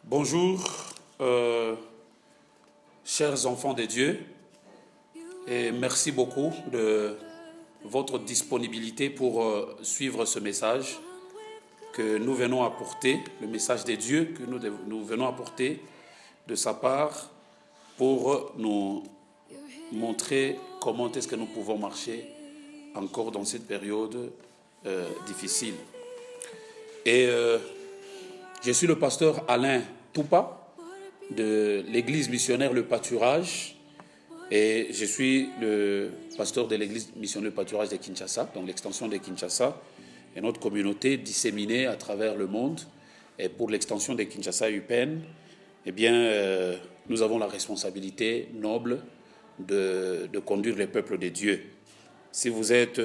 Bonjour, chers enfants de Dieu, et merci beaucoup de votre disponibilité pour suivre ce message que nous venons apporter, le message de Dieu que nous venons apporter de sa part pour nous montrer comment est-ce que nous pouvons marcher encore dans cette période difficile. Et je suis le pasteur Alain Toupa de l'église missionnaire Le Pâturage et je suis le pasteur de l'église missionnaire Le Pâturage de Kinshasa, donc l'extension de Kinshasa et notre communauté disséminée à travers le monde. Et pour l'extension de Kinshasa UPEN, eh bien, nous avons la responsabilité noble de conduire le peuple de Dieu. Si vous êtes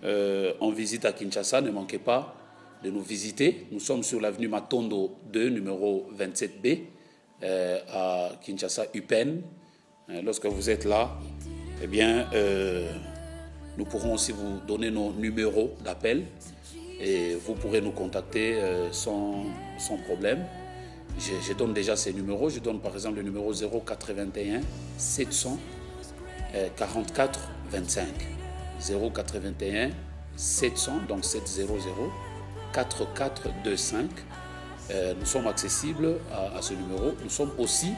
en visite à Kinshasa, ne manquez pas de nous visiter. Nous sommes sur l'avenue Matondo 2, numéro 27B, à Kinshasa UPEN. Lorsque vous êtes là, eh bien, nous pourrons aussi vous donner nos numéros d'appel et vous pourrez nous contacter sans problème. Je donne déjà ces numéros. Je donne par exemple le numéro 081 700 44 25. 081 700, donc 700 4425. Nous sommes accessibles à ce numéro. Nous sommes aussi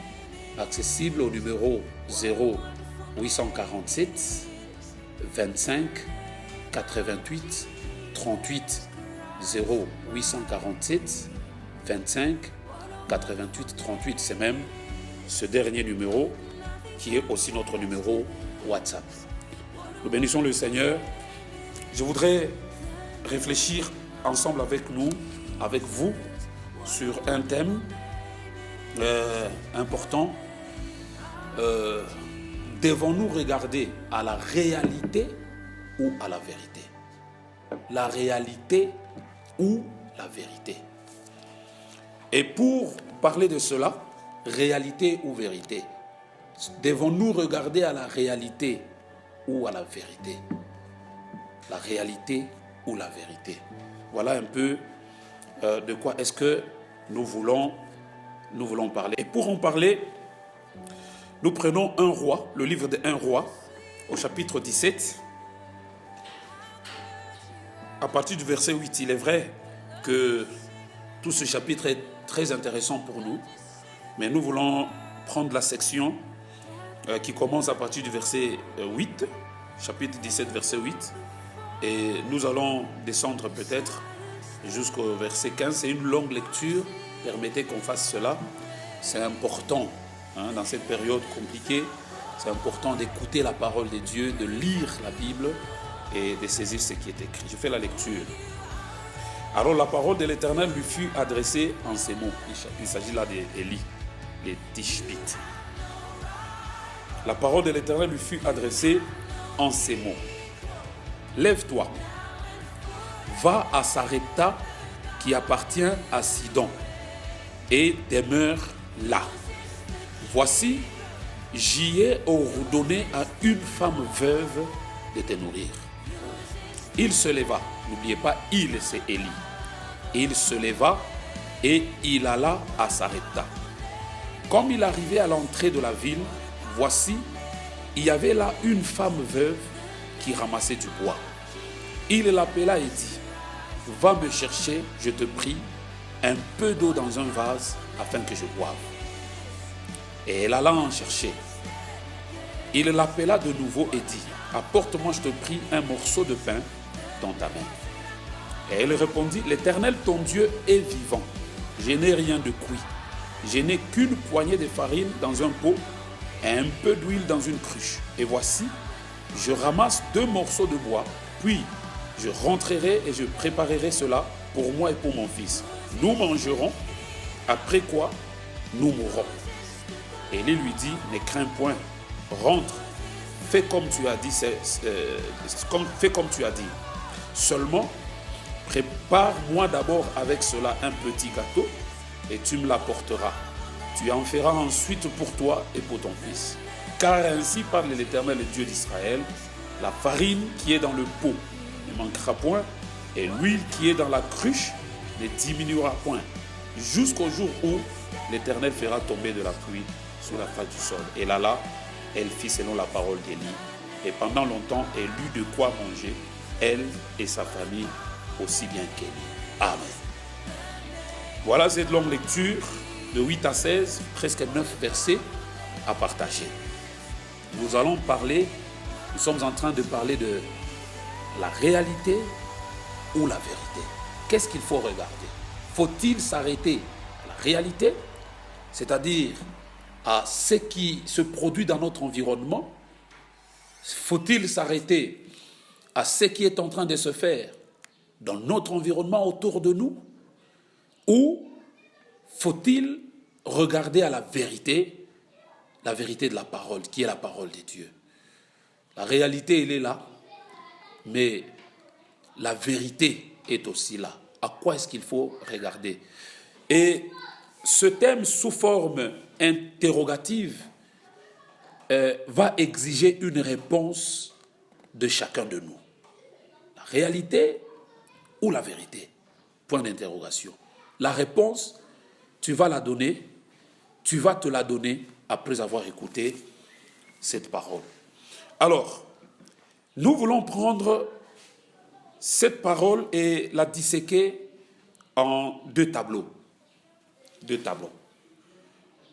accessibles au numéro 0847 25 88 38. 0847 25 88 38. C'est même ce dernier numéro qui est aussi notre numéro WhatsApp. Nous bénissons le Seigneur. Je voudrais réfléchir ensemble avec nous, avec vous, sur un thème important. Devons-nous regarder à la réalité ou à la vérité? La réalité ou la vérité? Et pour parler de cela, réalité ou vérité, devons-nous regarder à la réalité ou à la vérité? La réalité ou la vérité? Voilà un peu de quoi est-ce que nous voulons parler. Et pour en parler, nous prenons 1 Roi, le livre de 1 Roi, au chapitre 17. À partir du verset 8, il est vrai que tout ce chapitre est très intéressant pour nous, mais nous voulons prendre la section qui commence à partir du verset 8, chapitre 17, verset 8, et nous allons descendre peut-être jusqu'au verset 15. C'est une longue lecture, permettez qu'on fasse cela. C'est important, dans cette période compliquée, c'est important d'écouter la parole de Dieu, de lire la Bible et de saisir ce qui est écrit. Je fais la lecture. Alors la parole de l'Éternel lui fut adressée en ces mots. Il s'agit là d'Élie, les Tishbites. La parole de l'Éternel lui fut adressée en ces mots. Lève-toi, va à Sarepta qui appartient à Sidon et demeure là. Voici, j'y ai ordonné à une femme veuve de te nourrir. Il se leva, n'oubliez pas, c'est Élie. Il se leva et il alla à Sarepta. Comme il arrivait à l'entrée de la ville, voici, il y avait là une femme veuve qui ramassait du bois. Il l'appela et dit, va me chercher, je te prie, un peu d'eau dans un vase afin que je boive. Et elle alla en chercher. Il l'appela de nouveau et dit, apporte-moi, je te prie, un morceau de pain dans ta main. Et elle répondit, l'Éternel ton Dieu est vivant. Je n'ai rien de cuit. Je n'ai qu'une poignée de farine dans un pot et un peu d'huile dans une cruche. Et voici, je ramasse 2 morceaux de bois, puis je rentrerai et je préparerai cela pour moi et pour mon fils. Nous mangerons, après quoi nous mourrons. Et Élie lui dit, ne crains point, rentre, fais comme tu as dit, fais comme tu as dit. Seulement, prépare-moi d'abord avec cela un petit gâteau et tu me l'apporteras. Tu en feras ensuite pour toi et pour ton fils. Car ainsi parle l'Éternel, le Dieu d'Israël, la farine qui est dans le pot ne manquera point, et l'huile qui est dans la cruche ne diminuera point, jusqu'au jour où l'Éternel fera tomber de la pluie sur la face du sol. Et là, elle fit selon la parole d'Élie. Et pendant longtemps, elle eut de quoi manger, elle et sa famille, aussi bien qu'Élie. Amen. Voilà cette longue lecture de 8 à 16, presque 9 versets à partager. Nous allons parler, nous sommes en train de parler de la réalité ou la vérité. Qu'est-ce qu'il faut regarder? Faut-il s'arrêter à la réalité, c'est-à-dire à ce qui se produit dans notre environnement? Faut-il s'arrêter à ce qui est en train de se faire dans notre environnement autour de nous? Ou faut-il regarder à la vérité de la parole, qui est la parole de Dieu? La réalité, elle est là, mais la vérité est aussi là. À quoi est-ce qu'il faut regarder? Et ce thème sous forme interrogative va exiger une réponse de chacun de nous. La réalité ou la vérité? Point d'interrogation. La réponse, tu vas la donner, tu vas te la donner après avoir écouté cette parole. Alors, nous voulons prendre cette parole et la disséquer en deux tableaux.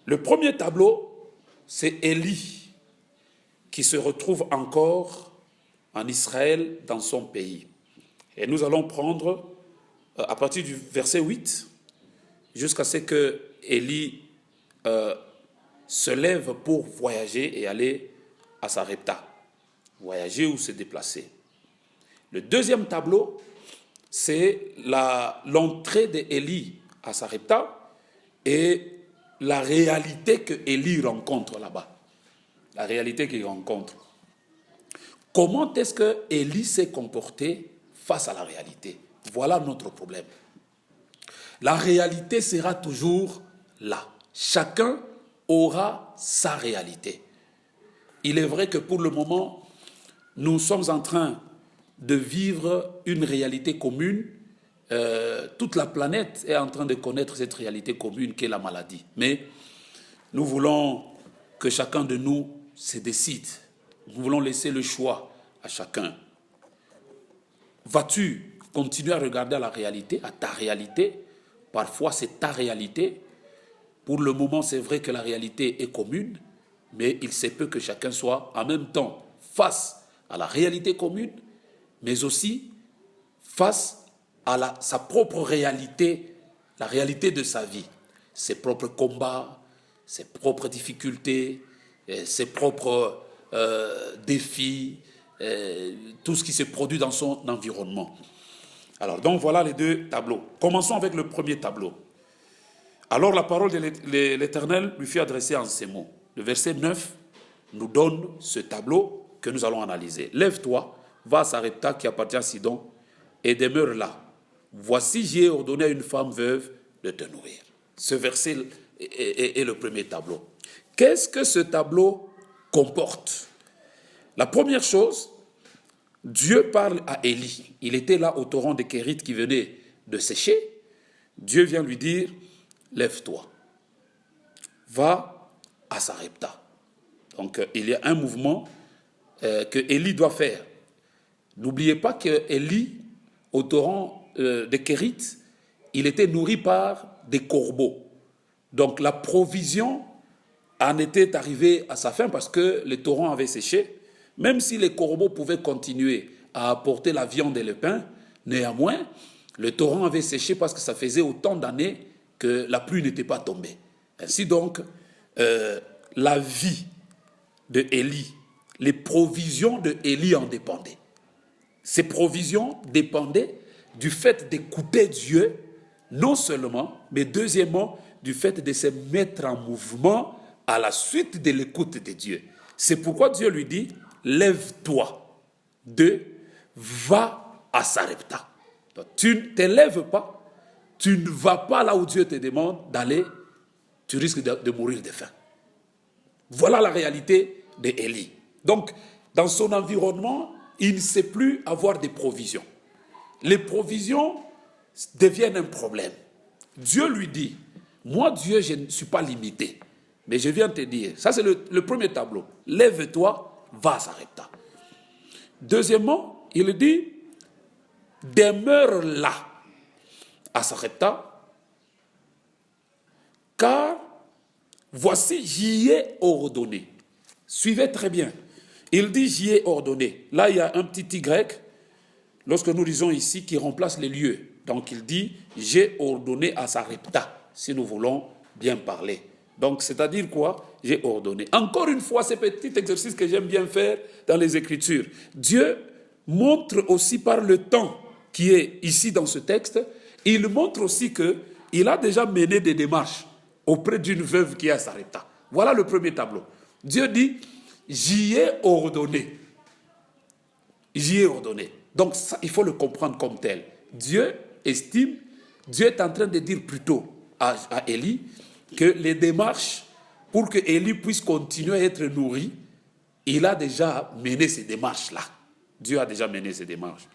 Le premier tableau, c'est Élie qui se retrouve encore en Israël, dans son pays. Et nous allons prendre, à partir du verset 8, jusqu'à ce que Élie se lève pour voyager et aller à Sarepta. Voyager ou se déplacer. Le deuxième tableau, c'est l'entrée d'Élie à Sarepta et la réalité que Élie rencontre là-bas. La réalité qu'il rencontre. Comment est-ce que Élie s'est comporté face à la réalité? Voilà notre problème. La réalité sera toujours là. Chacun aura sa réalité. Il est vrai que pour le moment, nous sommes en train de vivre une réalité commune. Toute la planète est en train de connaître cette réalité commune qu'est la maladie. Mais nous voulons que chacun de nous se décide. Nous voulons laisser le choix à chacun. Vas-tu continuer à regarder à la réalité, à ta réalité? Parfois, c'est ta réalité. Pour le moment, c'est vrai que la réalité est commune, mais il se peut que chacun soit en même temps face à la réalité commune, mais aussi face à sa propre réalité, la réalité de sa vie, ses propres combats, ses propres difficultés, ses propres défis, tout ce qui se produit dans son environnement. Alors, donc voilà les deux tableaux. Commençons avec le premier tableau. Alors la parole de l'Éternel lui fut adressée en ces mots. Le verset 9 nous donne ce tableau que nous allons analyser. Lève-toi, va à Sarepta qui appartient à Sidon et demeure là. Voici, j'ai ordonné à une femme veuve de te nourrir. Ce verset est le premier tableau. Qu'est-ce que ce tableau comporte? La première chose, Dieu parle à Élie. Il était là au torrent de Kérit qui venait de sécher. Dieu vient lui dire, lève-toi, va à Sarepta. Donc il y a un mouvement que Élie doit faire. N'oubliez pas que Élie, au torrent de Kérit, il était nourri par des corbeaux. Donc la provision en était arrivée à sa fin parce que le torrent avait séché. Même si les corbeaux pouvaient continuer à apporter la viande et le pain, néanmoins, le torrent avait séché parce que ça faisait autant d'années que la pluie n'était pas tombée. Ainsi donc, la vie de Élie, les provisions de Élie en dépendaient. Ces provisions dépendaient du fait d'écouter Dieu, non seulement, mais deuxièmement, du fait de se mettre en mouvement à la suite de l'écoute de Dieu. C'est pourquoi Dieu lui dit, lève-toi, va à Sarepta. Donc, tu ne te lèves pas, tu ne vas pas là où Dieu te demande d'aller, tu risques de mourir de faim. Voilà la réalité d'Élie. Donc, dans son environnement, il ne sait plus avoir des provisions. Les provisions deviennent un problème. Dieu lui dit, moi Dieu, je ne suis pas limité, mais je viens te dire, ça c'est le premier tableau, lève-toi, va à Sarepta. Deuxièmement, il dit, demeure là, à Sarepta, car voici, j'y ai ordonné. Suivez très bien. Il dit, j'y ai ordonné. Là, il y a un petit Y, lorsque nous lisons ici, qui remplace les lieux. Donc, il dit, j'ai ordonné à Sarepta, si nous voulons bien parler. Donc, c'est-à-dire quoi? J'ai ordonné. Encore une fois, ce petit exercice que j'aime bien faire dans les Écritures. Dieu montre aussi par le temps qui est ici dans ce texte, il montre aussi qu'il a déjà mené des démarches auprès d'une veuve qui est à Sarepta. Voilà le premier tableau. Dieu dit, j'y ai ordonné. J'y ai ordonné. Donc ça, il faut le comprendre comme tel. Dieu estime, Dieu est en train de dire plutôt à Élie que les démarches pour que Élie puisse continuer à être nourri, il a déjà mené ces démarches-là. Dieu a déjà mené ces démarches.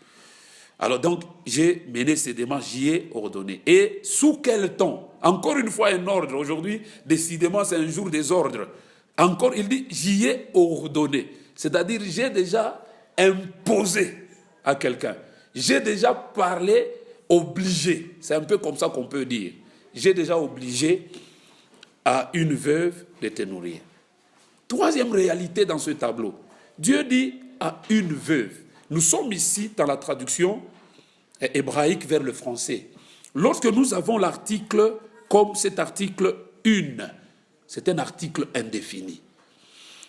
Alors donc, j'ai mené ces démarches, j'y ai ordonné. Et sous quel temps? Encore une fois, un ordre. Aujourd'hui, décidément, c'est un jour des ordres. Encore, il dit, j'y ai ordonné. C'est-à-dire, j'ai déjà imposé à quelqu'un. J'ai déjà parlé, obligé. C'est un peu comme ça qu'on peut dire. J'ai déjà obligé à une veuve de te nourrir. Troisième réalité dans ce tableau. Dieu dit à une veuve. Nous sommes ici dans la traduction hébraïque vers le français. Lorsque nous avons l'article comme cet article une, c'est un article indéfini.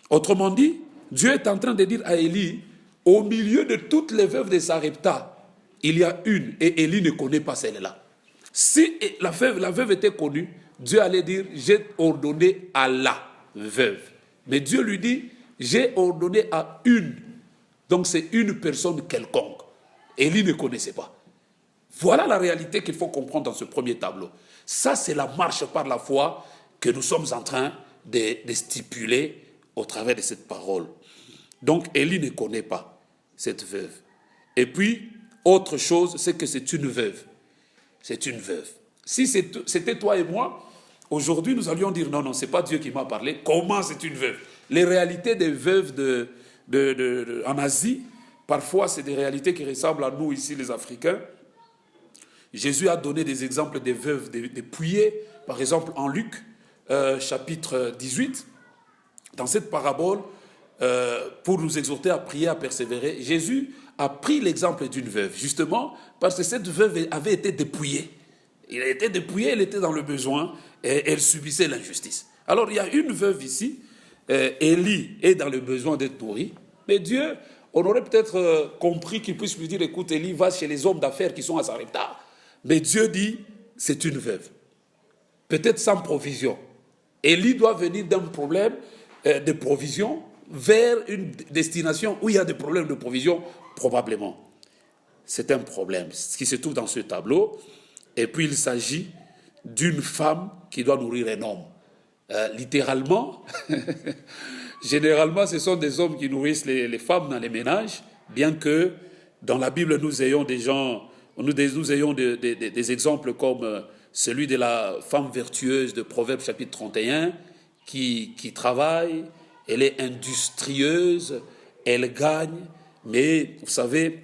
Autrement dit, Dieu est en train de dire à Élie, au milieu de toutes les veuves de Sarepta, il y a une, et Élie ne connaît pas celle-là. Si la veuve était connue, Dieu allait dire, j'ai ordonné à la veuve. Mais Dieu lui dit, j'ai ordonné à une. Donc c'est une personne quelconque. Élie ne connaissait pas. Voilà la réalité qu'il faut comprendre dans ce premier tableau. Ça, c'est la marche par la foi que nous sommes en train de stipuler au travers de cette parole. Donc Élie ne connaît pas cette veuve. Et puis, autre chose, c'est que c'est une veuve. C'est une veuve. Si c'était toi et moi, aujourd'hui nous allions dire non, c'est pas Dieu qui m'a parlé. Comment c'est une veuve? Les réalités des veuves en Asie, parfois c'est des réalités qui ressemblent à nous ici les Africains. Jésus a donné des exemples des veuves dépouillées, par exemple en Luc, chapitre 18. Dans cette parabole, pour nous exhorter à prier, à persévérer, Jésus a pris l'exemple d'une veuve, justement parce que cette veuve avait été dépouillée. Elle a été dépouillée, elle était dans le besoin et elle subissait l'injustice. Alors il y a une veuve ici, Élie est dans le besoin d'être nourrie, mais Dieu, on aurait peut-être compris qu'il puisse lui dire, écoute Élie, va chez les hommes d'affaires qui sont à Sarepta. Mais Dieu dit, c'est une veuve, peut-être sans provision. Élie doit venir d'un problème de provision vers une destination où il y a des problèmes de provision, probablement. C'est un problème, ce qui se trouve dans ce tableau. Et puis il s'agit d'une femme qui doit nourrir un homme. Littéralement, généralement ce sont des hommes qui nourrissent les femmes dans les ménages, bien que dans la Bible nous ayons des exemples comme celui de la femme vertueuse de Proverbes chapitre 31 qui travaille, elle est industrieuse, elle gagne, mais vous savez,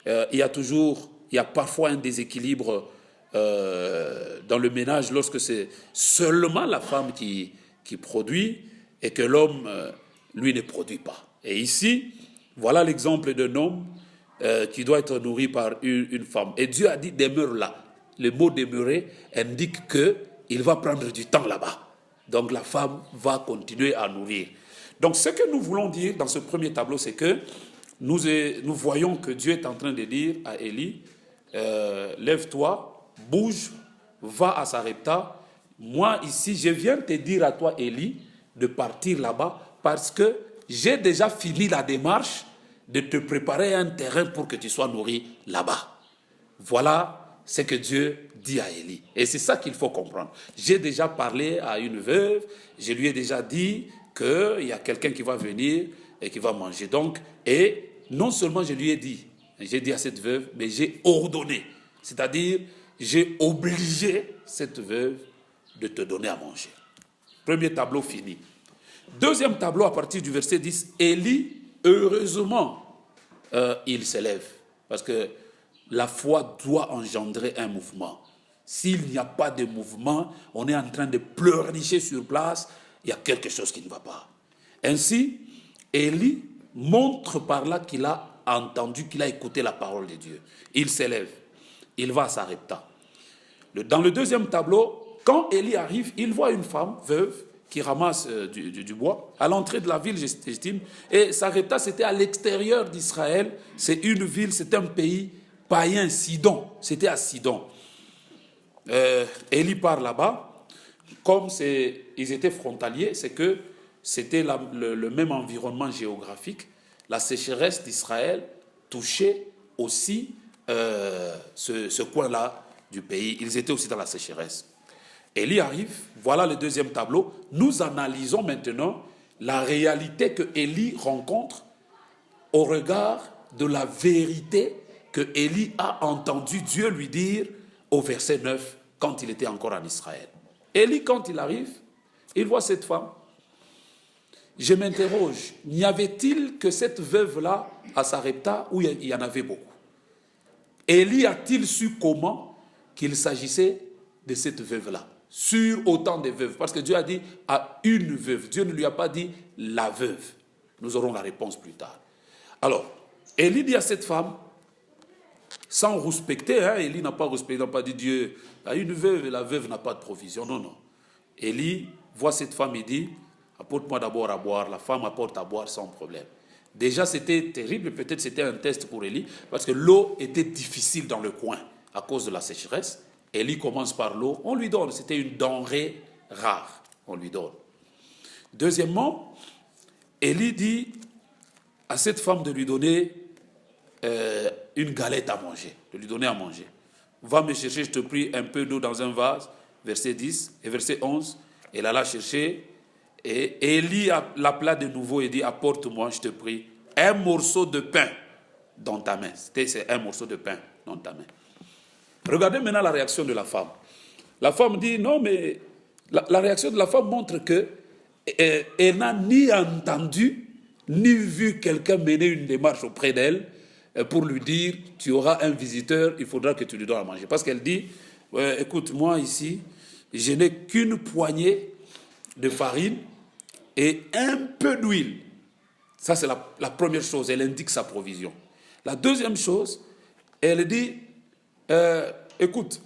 il y a parfois un déséquilibre dans le ménage lorsque c'est seulement la femme qui produit et que l'homme, lui, ne produit pas. Et ici, voilà l'exemple d'un homme qui doit être nourri par une femme. Et Dieu a dit, demeure là. Le mot demeurer indique qu'il va prendre du temps là-bas. Donc la femme va continuer à nourrir. Donc ce que nous voulons dire dans ce premier tableau, c'est que nous voyons que Dieu est en train de dire à Élie, lève-toi, bouge, va à Sarepta. Moi ici, je viens te dire à toi, Élie, de partir là-bas parce que j'ai déjà fini la démarche de te préparer un terrain pour que tu sois nourri là-bas. Voilà ce que Dieu dit à Élie. Et c'est ça qu'il faut comprendre. J'ai déjà parlé à une veuve, je lui ai déjà dit qu'il y a quelqu'un qui va venir et qui va manger. Donc, et non seulement je lui ai dit, j'ai dit à cette veuve, mais j'ai ordonné. C'est-à-dire, j'ai obligé cette veuve de te donner à manger. Premier tableau fini. Deuxième tableau à partir du verset 10, Élie, heureusement, il s'élève. Parce que la foi doit engendrer un mouvement. S'il n'y a pas de mouvement, on est en train de pleurnicher sur place, il y a quelque chose qui ne va pas. Ainsi, Élie montre par là qu'il a entendu, qu'il a écouté la parole de Dieu. Il s'élève, il va à Sarepta. Dans le deuxième tableau, quand Élie arrive, il voit une femme veuve qui ramasse du bois à l'entrée de la ville, j'estime. Et Sarepta, c'était à l'extérieur d'Israël. C'est une ville, c'est un pays païen, Sidon. C'était à Sidon. Élie part là-bas. Comme ils étaient frontaliers, c'est que c'était le même environnement géographique. La sécheresse d'Israël touchait aussi ce coin-là du pays. Ils étaient aussi dans la sécheresse. Élie arrive, voilà le deuxième tableau. Nous analysons maintenant la réalité que Élie rencontre au regard de la vérité que Élie a entendu Dieu lui dire au verset 9 quand il était encore en Israël. Élie, quand il arrive, il voit cette femme. Je m'interroge, n'y avait-il que cette veuve-là à Sarepta où il y en avait beaucoup? Élie a-t-il su comment qu'il s'agissait de cette veuve-là? Sur autant de veuves, parce que Dieu a dit à une veuve, Dieu ne lui a pas dit la veuve. Nous aurons la réponse plus tard. Alors, Élie dit à cette femme, sans respecter, Élie n'a pas respecté, n'a pas dit Dieu à une veuve et la veuve n'a pas de provision. Non, non. Élie voit cette femme et dit, apporte-moi d'abord à boire. La femme apporte à boire sans problème. Déjà, c'était terrible, peut-être c'était un test pour Élie, parce que l'eau était difficile dans le coin à cause de la sécheresse. Élie commence par l'eau, on lui donne, c'était une denrée rare, on lui donne. Deuxièmement, Élie dit à cette femme de lui donner une galette à manger, de lui donner à manger. Va me chercher, je te prie, un peu d'eau dans un vase, verset 10 et verset 11. Elle alla chercher et Élie l'appela de nouveau et dit, apporte-moi, je te prie, un morceau de pain dans ta main. C'est un morceau de pain dans ta main. Regardez maintenant la réaction de la femme. La femme dit, non, mais la réaction de la femme montre qu'elle n'a ni entendu, ni vu quelqu'un mener une démarche auprès d'elle pour lui dire, tu auras un visiteur, il faudra que tu lui donnes à manger. Parce qu'elle dit, écoute, moi ici, je n'ai qu'une poignée de farine et un peu d'huile. Ça, c'est la première chose, elle indique sa provision. La deuxième chose, elle dit, écoute,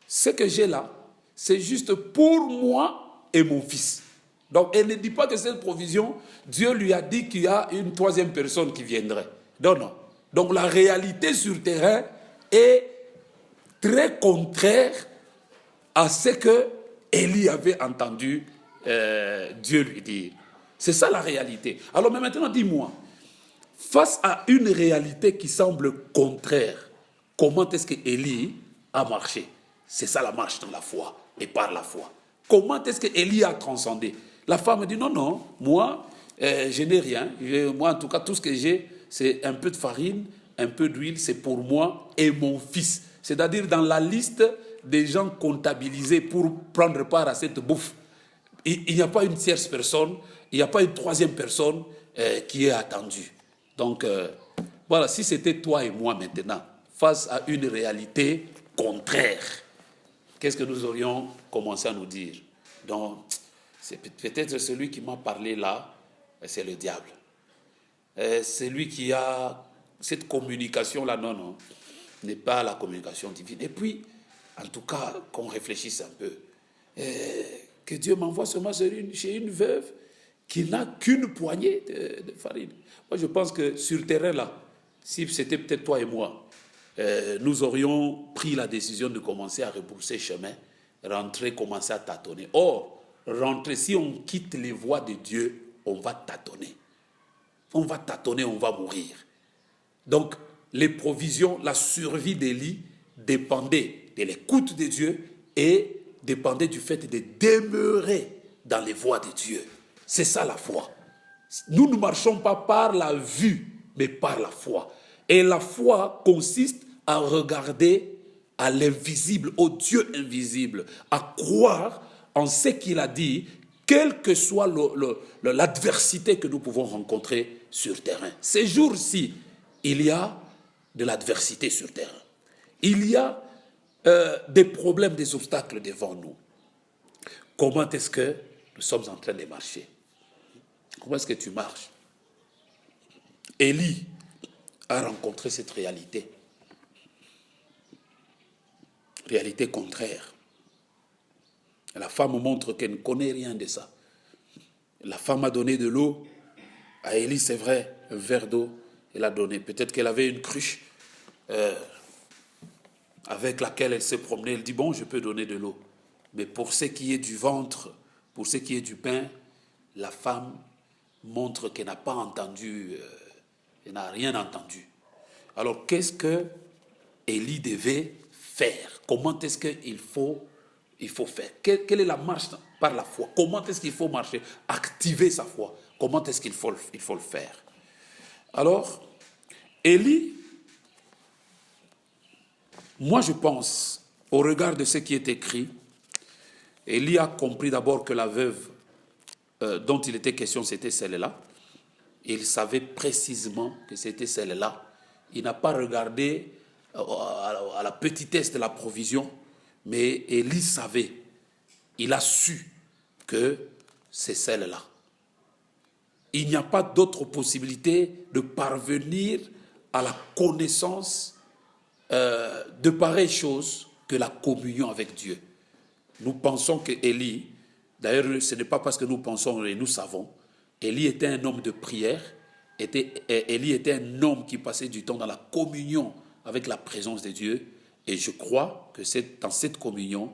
ce que j'ai là, c'est juste pour moi et mon fils. Donc, elle ne dit pas que cette provision, Dieu lui a dit qu'il y a une troisième personne qui viendrait. Non, non. Donc, la réalité sur terrain est très contraire à ce que Élie avait entendu Dieu lui dire. C'est ça la réalité. Alors, mais maintenant, dis-moi, face à une réalité qui semble contraire, comment est-ce que Élie a marché? C'est ça la marche dans la foi et par la foi. Comment est-ce que Élie a transcendé? La femme dit non, non, moi, je n'ai rien. Moi, en tout cas, tout ce que j'ai, c'est un peu de farine, un peu d'huile, c'est pour moi et mon fils. C'est-à-dire dans la liste des gens comptabilisés pour prendre part à cette bouffe. Il n'y a pas une tierce personne, il n'y a pas une troisième personne qui est attendue. Donc, voilà, si c'était toi et moi maintenant, face à une réalité contraire, qu'est-ce que nous aurions commencé à nous dire? Donc, c'est peut-être celui qui m'a parlé là, c'est le diable. C'est lui qui a cette communication-là, non, non, n'est pas la communication divine. Et puis, en tout cas, qu'on réfléchisse un peu. Que Dieu m'envoie seulement chez une veuve qui n'a qu'une poignée de farine. Moi, je pense que sur le terrain, là, si c'était peut-être toi et moi, nous aurions pris la décision de commencer à rebrousser chemin, rentrer, commencer à tâtonner. Or, rentrer, si on quitte les voies de Dieu, on va tâtonner. On va tâtonner, on va mourir. Donc, les provisions, la survie d'Élie dépendait de l'écoute de Dieu et dépendait du fait de demeurer dans les voies de Dieu. C'est ça la foi. Nous ne marchons pas par la vue, mais par la foi. Et la foi consiste à regarder à l'invisible, au Dieu invisible, à croire en ce qu'il a dit, quelle que soit l'adversité que nous pouvons rencontrer sur terrain. Ces jours-ci, il y a de l'adversité sur terrain. Il y a des problèmes, des obstacles devant nous. Comment est-ce que nous sommes en train de marcher? Comment est-ce que tu marches? Élie a rencontré cette réalité. Réalité contraire. La femme montre qu'elle ne connaît rien de ça. La femme a donné de l'eau à Élie, c'est vrai, un verre d'eau, elle a donné. Peut-être qu'elle avait une cruche avec laquelle elle s'est promenée. Elle dit, bon, je peux donner de l'eau. Mais pour ce qui est du ventre, pour ce qui est du pain, la femme montre qu'elle n'a pas entendu, elle n'a rien entendu. Alors, qu'est-ce que Élie devait faire? Comment est-ce qu'il faut faire? Quelle est la marche par la foi? Comment est-ce qu'il faut marcher? Activer sa foi. Comment est-ce qu'il faut le faire? Alors, Élie, moi je pense, au regard de ce qui est écrit, Élie a compris d'abord que la veuve dont il était question, c'était celle-là. Il savait précisément que c'était celle-là. Il n'a pas regardé à la petitesse de la provision, mais Élie savait, il a su que c'est celle-là. Il n'y a pas d'autre possibilité de parvenir à la connaissance de pareilles choses que la communion avec Dieu. Nous pensons que Élie, d'ailleurs ce n'est pas parce que nous pensons et nous savons, Élie était un homme de prière, Élie était un homme qui passait du temps dans la communion avec la présence de Dieu, et je crois que c'est dans cette communion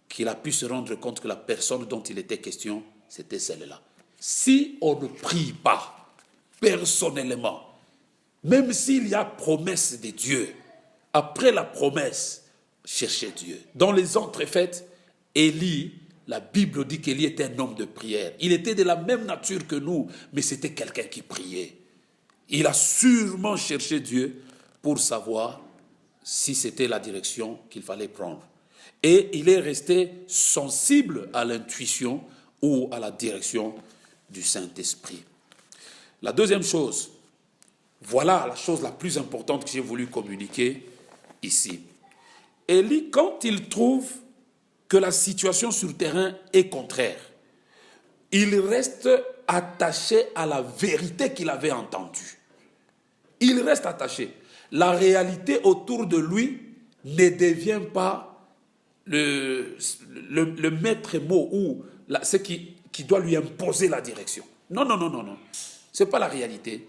qu'il a pu se rendre compte que la personne dont il était question, c'était celle-là. Si on ne prie pas personnellement, même s'il y a promesse de Dieu, après la promesse, cherchez Dieu. Dans les autres faits, Élie, la Bible dit qu'Élie était un homme de prière. Il était de la même nature que nous, mais c'était quelqu'un qui priait. Il a sûrement cherché Dieu pour savoir si c'était la direction qu'il fallait prendre. Et il est resté sensible à l'intuition ou à la direction du Saint-Esprit. La deuxième chose, voilà la chose la plus importante que j'ai voulu communiquer ici. Élie, quand il trouve que la situation sur le terrain est contraire, il reste attaché à la vérité qu'il avait entendue. Il reste attaché. La réalité autour de lui ne devient pas le maître mot ou ce qui doit lui imposer la direction. Non. Ce n'est pas la réalité.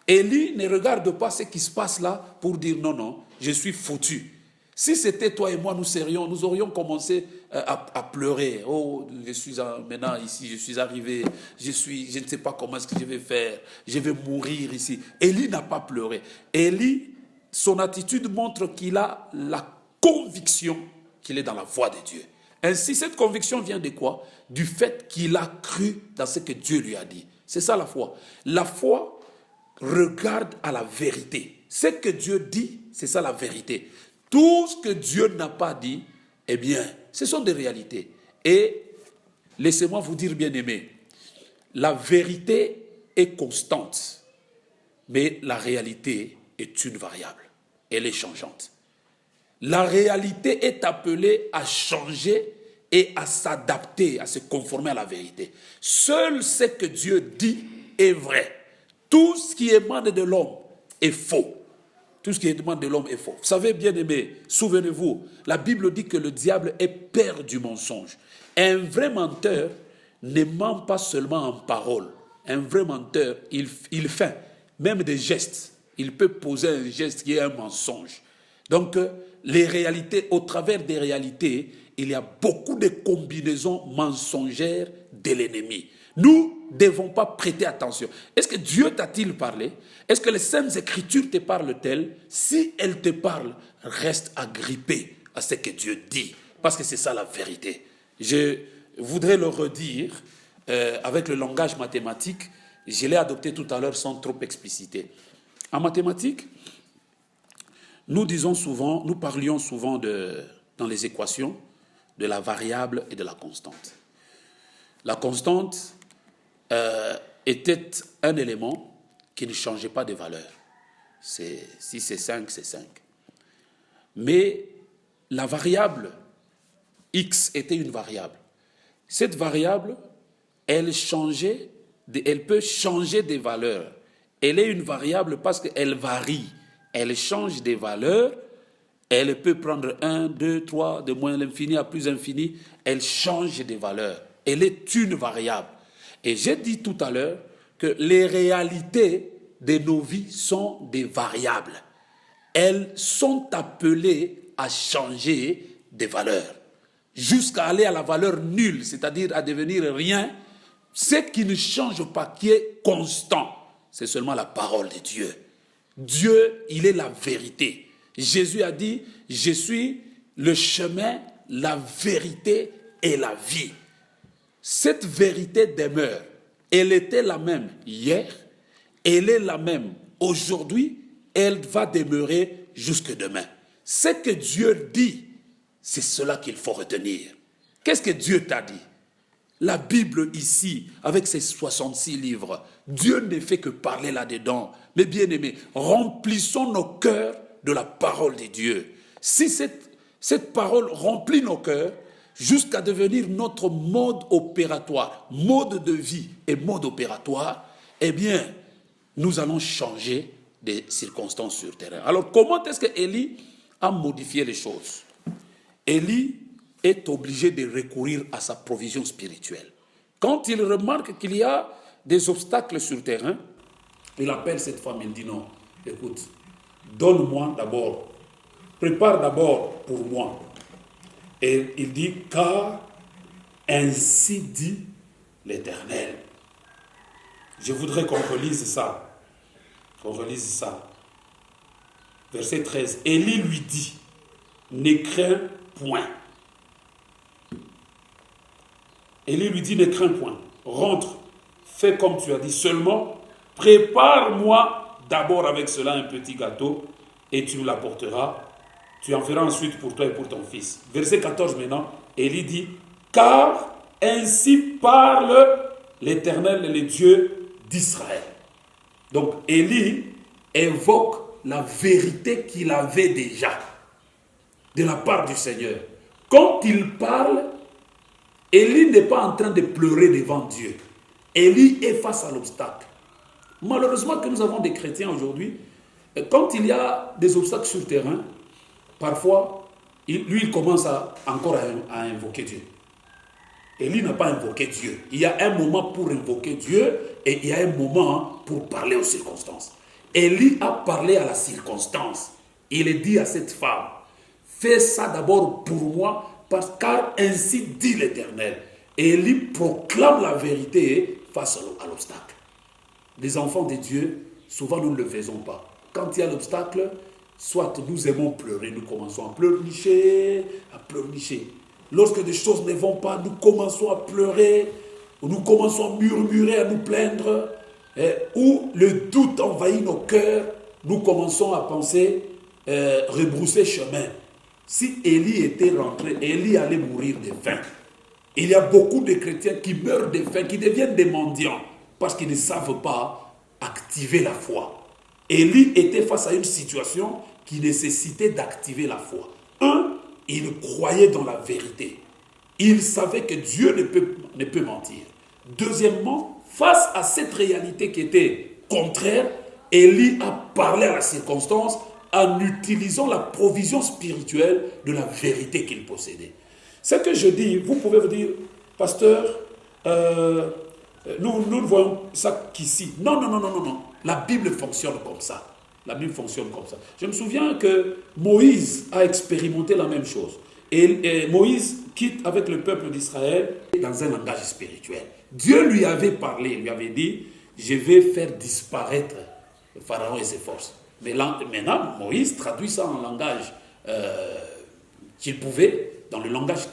Élie ne regarde pas ce qui se passe là pour dire non, je suis foutu. Si c'était toi et moi, nous aurions commencé à pleurer. Oh, je suis maintenant ici, je suis arrivé, je ne sais pas comment est-ce que je vais faire, je vais mourir ici. Élie n'a pas pleuré. Élie, son attitude montre qu'il a la conviction qu'il est dans la voie de Dieu. Ainsi, cette conviction vient de quoi? Du fait qu'il a cru dans ce que Dieu lui a dit. C'est ça la foi. La foi regarde à la vérité. Ce que Dieu dit, c'est ça la vérité. Tout ce que Dieu n'a pas dit, eh bien, ce sont des réalités. Et laissez-moi vous dire, bien-aimés, la vérité est constante, mais la réalité est une variable. Elle est changeante. La réalité est appelée à changer et à s'adapter, à se conformer à la vérité. Seul ce que Dieu dit est vrai. Tout ce qui émane de l'homme est faux. Tout ce qui émane de l'homme est faux. Vous savez, bien-aimés, souvenez-vous, la Bible dit que le diable est père du mensonge. Un vrai menteur ne ment pas seulement en parole. Un vrai menteur, il fait même des gestes. Il peut poser un geste qui est un mensonge. Donc, les réalités, au travers des réalités, il y a beaucoup de combinaisons mensongères de l'ennemi. Nous ne devons pas prêter attention. Est-ce que Dieu t'a-t-il parlé? Est-ce que les Saintes Écritures te parlent-elles? Si elles te parlent, reste agrippé à ce que Dieu dit, parce que c'est ça la vérité. Je voudrais le redire avec le langage mathématique. Je l'ai adopté tout à l'heure sans trop expliciter. En mathématiques, nous parlions souvent dans les équations de la variable et de la constante. La constante était un élément qui ne changeait pas de valeur. Si c'est 5, c'est 5. Mais la variable x était une variable. Cette variable, elle peut changer des valeurs. Elle est une variable parce qu'elle varie. Elle change des valeurs. Elle peut prendre 1, 2, 3, de moins l'infini à plus infini. Elle change des valeurs. Elle est une variable. Et j'ai dit tout à l'heure que les réalités de nos vies sont des variables. Elles sont appelées à changer des valeurs, jusqu'à aller à la valeur nulle, c'est-à-dire à devenir rien. Ce qui ne change pas, qui est constant, c'est seulement la parole de Dieu. Dieu, il est la vérité. Jésus a dit, je suis le chemin, la vérité et la vie. Cette vérité demeure. Elle était la même hier, elle est la même aujourd'hui, elle va demeurer jusque demain. Ce que Dieu dit, c'est cela qu'il faut retenir. Qu'est-ce que Dieu t'a dit? La Bible ici, avec ses 66 livres, Dieu ne fait que parler là-dedans. Mais bien aimés, remplissons nos cœurs de la parole de Dieu. Si cette parole remplit nos cœurs, jusqu'à devenir notre mode opératoire, mode de vie et mode opératoire, eh bien, nous allons changer des circonstances sur terrain. Alors, comment est-ce que Élie a modifié les choses? Élie est obligé de recourir à sa provision spirituelle. Quand il remarque qu'il y a des obstacles sur terrain, il appelle cette femme, il dit non, écoute, donne-moi d'abord, prépare d'abord pour moi. Et il dit, car ainsi dit l'Éternel. Je voudrais qu'on relise ça. Verset 13. Élie lui dit, ne crains point. Élie lui dit, ne crains point. Rentre, fais comme tu as dit. Seulement, prépare-moi d'abord avec cela un petit gâteau et tu me l'apporteras. Tu en feras ensuite pour toi et pour ton fils. Verset 14 maintenant, Élie dit, car ainsi parle l'Éternel, le Dieu d'Israël. Donc Élie évoque la vérité qu'il avait déjà de la part du Seigneur. Quand il parle, Élie n'est pas en train de pleurer devant Dieu. Élie est face à l'obstacle. Malheureusement que nous avons des chrétiens aujourd'hui, quand il y a des obstacles sur le terrain, parfois, il commence encore à invoquer Dieu. Élie n'a pas invoqué Dieu. Il y a un moment pour invoquer Dieu et il y a un moment pour parler aux circonstances. Élie a parlé à la circonstance. Il a dit à cette femme, fais ça d'abord pour moi, car ainsi dit l'Éternel. Élie proclame la vérité face à l'obstacle. Les enfants de Dieu, souvent nous ne le faisons pas. Quand il y a l'obstacle, soit nous aimons pleurer, nous commençons à pleurnicher. Lorsque des choses ne vont pas, nous commençons à pleurer, nous commençons à murmurer, à nous plaindre, ou le doute envahit nos cœurs, nous commençons à penser rebrousser chemin. Si Élie était rentré, Élie allait mourir de faim. Il y a beaucoup de chrétiens qui meurent de faim, qui deviennent des mendiants, parce qu'ils ne savent pas activer la foi. Élie était face à une situation qui nécessitait d'activer la foi. Il croyait dans la vérité. Il savait que Dieu ne peut mentir. Deuxièmement, face à cette réalité qui était contraire, Élie a parlé à la circonstance en utilisant la provision spirituelle de la vérité qu'il possédait. Ce que je dis, vous pouvez vous dire, pasteur, nous ne voyons ça qu'ici. Non. La Bible fonctionne comme ça. Je me souviens que Moïse a expérimenté la même chose. Et Moïse quitte avec le peuple d'Israël dans un langage spirituel. Dieu lui avait parlé, lui avait dit, je vais faire disparaître le Pharaon et ses forces. Mais là, maintenant, Moïse traduit ça en langage qu'il pouvait, dans le langage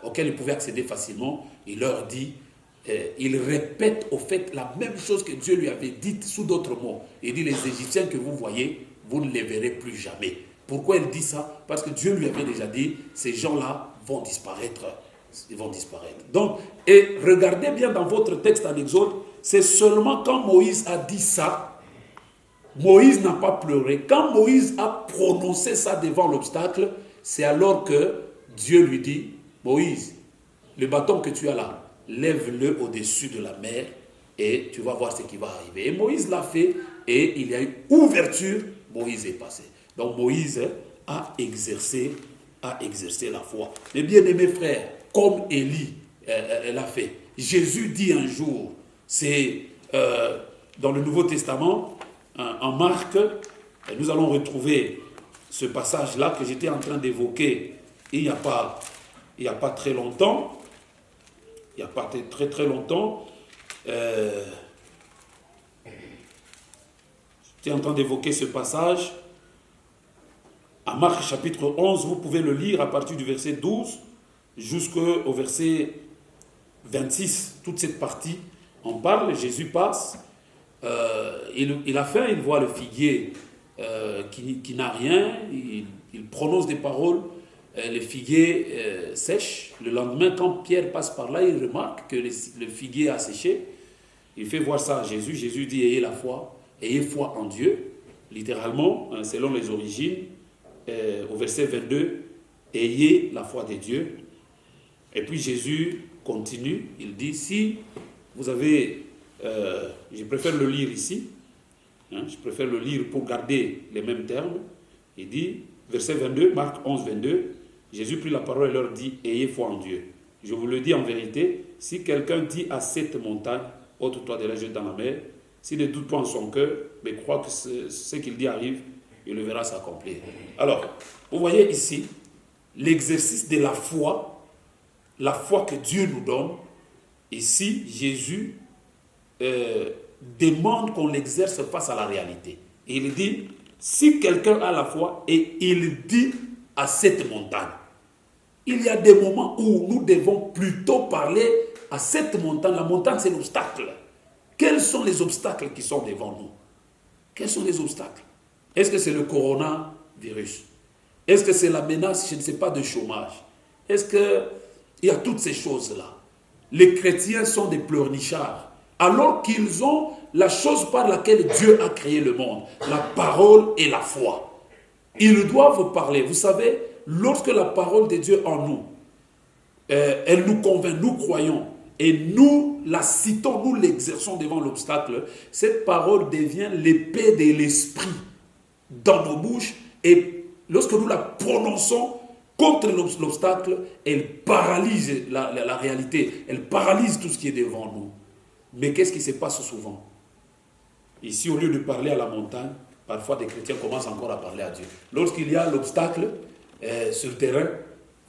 auquel il pouvait accéder facilement. Il leur dit, il répète au fait la même chose que Dieu lui avait dite sous d'autres mots. Il dit, les Égyptiens que vous voyez, vous ne les verrez plus jamais. Pourquoi elle dit ça? Parce que Dieu lui avait déjà dit, ces gens-là vont disparaître. Ils vont disparaître. Donc, et regardez bien dans votre texte en Exode, c'est seulement quand Moïse a dit ça, Moïse n'a pas pleuré. Quand Moïse a prononcé ça devant l'obstacle, c'est alors que Dieu lui dit, Moïse, le bâton que tu as là, lève-le au-dessus de la mer et tu vas voir ce qui va arriver. Et Moïse l'a fait et il y a eu ouverture, Moïse est passé. Donc Moïse a exercé la foi. Mais bien aimés frères, comme Élie l'a fait, Jésus dit un jour, c'est dans le Nouveau Testament, en Marc, nous allons retrouver ce passage-là que j'étais en train d'évoquer il n'y a pas très longtemps. Il n'y a pas très très longtemps. J'étais en train d'évoquer ce passage. À Marc chapitre 11, vous pouvez le lire à partir du verset 12 jusqu'au verset 26. Toute cette partie en parle. Jésus passe. Il a faim, il voit le figuier qui n'a rien. Il prononce des paroles. Le figuier sèche. Le lendemain, quand Pierre passe par là, il remarque que le figuier a séché. Il fait voir ça à Jésus. Jésus dit, ayez la foi, ayez foi en Dieu. Littéralement, selon les origines, au verset 22, ayez la foi des dieux. Et puis Jésus continue, il dit, si vous avez, je préfère le lire ici, je préfère le lire pour garder les mêmes termes. Il dit, verset 22, Marc 11, 22, Jésus prit la parole et leur dit, ayez foi en Dieu. Je vous le dis en vérité, si quelqu'un dit à cette montagne, ôte-toi de là, jette dans la mer, s'il ne doute pas en son cœur, mais croit que ce qu'il dit arrive, il le verra s'accomplir. Alors, vous voyez ici, l'exercice de la foi que Dieu nous donne. Ici, Jésus demande qu'on l'exerce face à la réalité. Et il dit, si quelqu'un a la foi et il dit à cette montagne, il y a des moments où nous devons plutôt parler à cette montagne. La montagne, c'est l'obstacle. Quels sont les obstacles qui sont devant nous? Quels sont les obstacles? Est-ce que c'est le coronavirus? Est-ce que c'est la menace, je ne sais pas, de chômage? Est-ce qu'il y a toutes ces choses-là? Les chrétiens sont des pleurnichards, alors qu'ils ont la chose par laquelle Dieu a créé le monde, la parole et la foi. Ils doivent parler. Vous savez, lorsque la parole de Dieu en nous, elle nous convainc, nous croyons, et nous la citons, nous l'exerçons devant l'obstacle, cette parole devient l'épée de l'esprit dans nos bouches, et lorsque nous la prononçons contre l'obstacle, elle paralyse la réalité, elle paralyse tout ce qui est devant nous. Mais qu'est-ce qui se passe souvent? Ici, au lieu de parler à la montagne, parfois des chrétiens commencent encore à parler à Dieu. Lorsqu'il y a l'obstacle sur le terrain,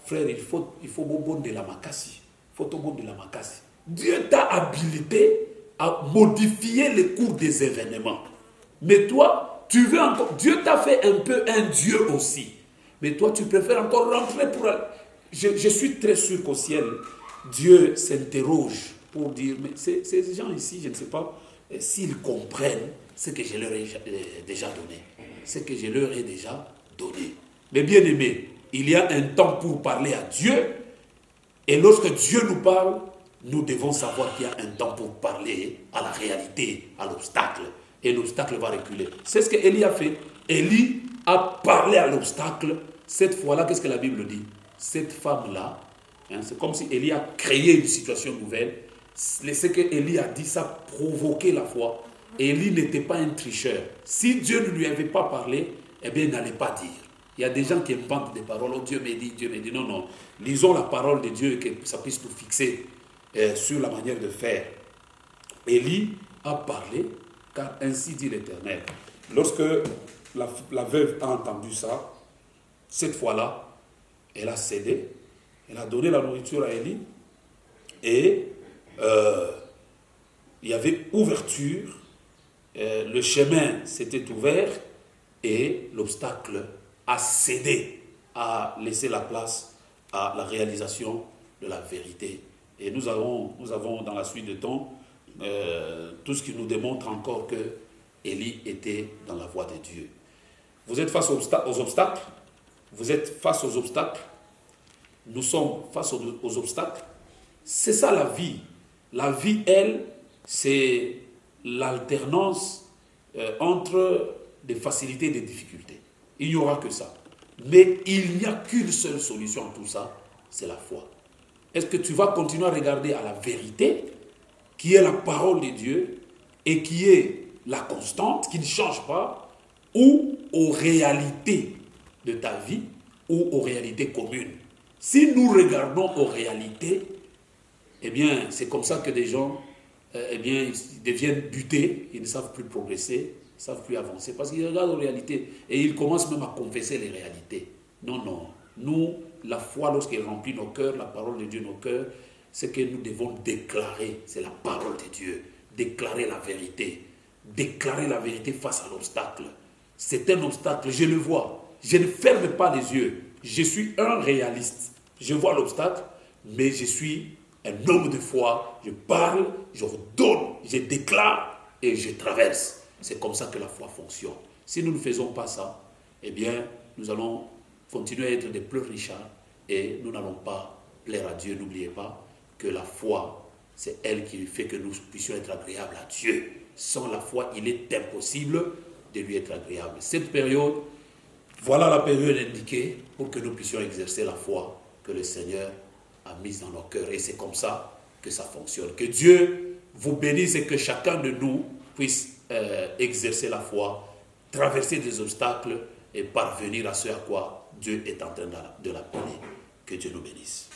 frère, il faut bon de la makasi. Il faut bon de la makasi. Dieu t'a habilité à modifier le cours des événements. Mais toi, tu veux encore... Dieu t'a fait un peu un Dieu aussi. Mais toi, tu préfères encore rentrer pour... Je suis très sûr qu'au ciel, Dieu s'interroge pour dire, mais ces gens ici, je ne sais pas s'ils comprennent ce que je leur ai déjà donné. Ce que je leur ai déjà donné. Mais bien aimé, il y a un temps pour parler à Dieu. Et lorsque Dieu nous parle, nous devons savoir qu'il y a un temps pour parler à la réalité, à l'obstacle. Et l'obstacle va reculer. C'est ce que Élie a fait. Élie a parlé à l'obstacle. Cette fois-là, qu'est-ce que la Bible dit? Cette femme-là, c'est comme si Élie a créé une situation nouvelle. Ce que Élie a dit, ça a provoqué la foi. Élie n'était pas un tricheur. Si Dieu ne lui avait pas parlé, eh bien, il n'allait pas dire. Il y a des gens qui inventent des paroles. Oh, Dieu m'a dit, Dieu m'a dit. Non, non. Lisons la parole de Dieu et que ça puisse nous fixer sur la manière de faire. Élie a parlé, car ainsi dit l'Éternel. Lorsque la veuve a entendu ça, cette fois-là, elle a cédé, elle a donné la nourriture à Élie, et il y avait ouverture, le chemin s'était ouvert, et l'obstacle a cédé, a laissé la place à la réalisation de la vérité. Et nous avons dans la suite de temps tout ce qui nous démontre encore que Élie était dans la voie de Dieu. Vous êtes face aux obstacles. Vous êtes face aux obstacles. Nous sommes face aux obstacles. C'est ça la vie. La vie, elle, c'est l'alternance entre des facilités et des difficultés. Il n'y aura que ça. Mais il n'y a qu'une seule solution à tout ça, c'est la foi. Est-ce que tu vas continuer à regarder à la vérité, qui est la parole de Dieu, et qui est la constante, qui ne change pas, ou aux réalités de ta vie, ou aux réalités communes? Si nous regardons aux réalités, eh bien, c'est comme ça que des gens ils deviennent butés, ils ne savent plus progresser, ils ne savent plus avancer, parce qu'ils regardent aux réalités et ils commencent même à confesser les réalités. Non, non. Nous, la foi, lorsqu'elle remplit nos cœurs, la parole de Dieu nos cœurs, c'est que nous devons déclarer, c'est la parole de Dieu, déclarer la vérité face à l'obstacle. C'est un obstacle, je le vois, je ne ferme pas les yeux, je suis un réaliste, je vois l'obstacle, mais je suis un homme de foi, je parle, je redonne, je déclare et je traverse. C'est comme ça que la foi fonctionne. Si nous ne faisons pas ça, eh bien, nous allons continuer à être des pleurnichards et nous n'allons pas plaire à Dieu. N'oubliez pas que la foi, c'est elle qui fait que nous puissions être agréables à Dieu. Sans la foi, il est impossible de lui être agréable. Cette période, voilà la période indiquée pour que nous puissions exercer la foi que le Seigneur a mise dans nos cœurs. Et c'est comme ça que ça fonctionne. Que Dieu vous bénisse et que chacun de nous puisse exercer la foi, traverser des obstacles et parvenir à ce à quoi Dieu est en train de l'appeler. Que Dieu nous bénisse.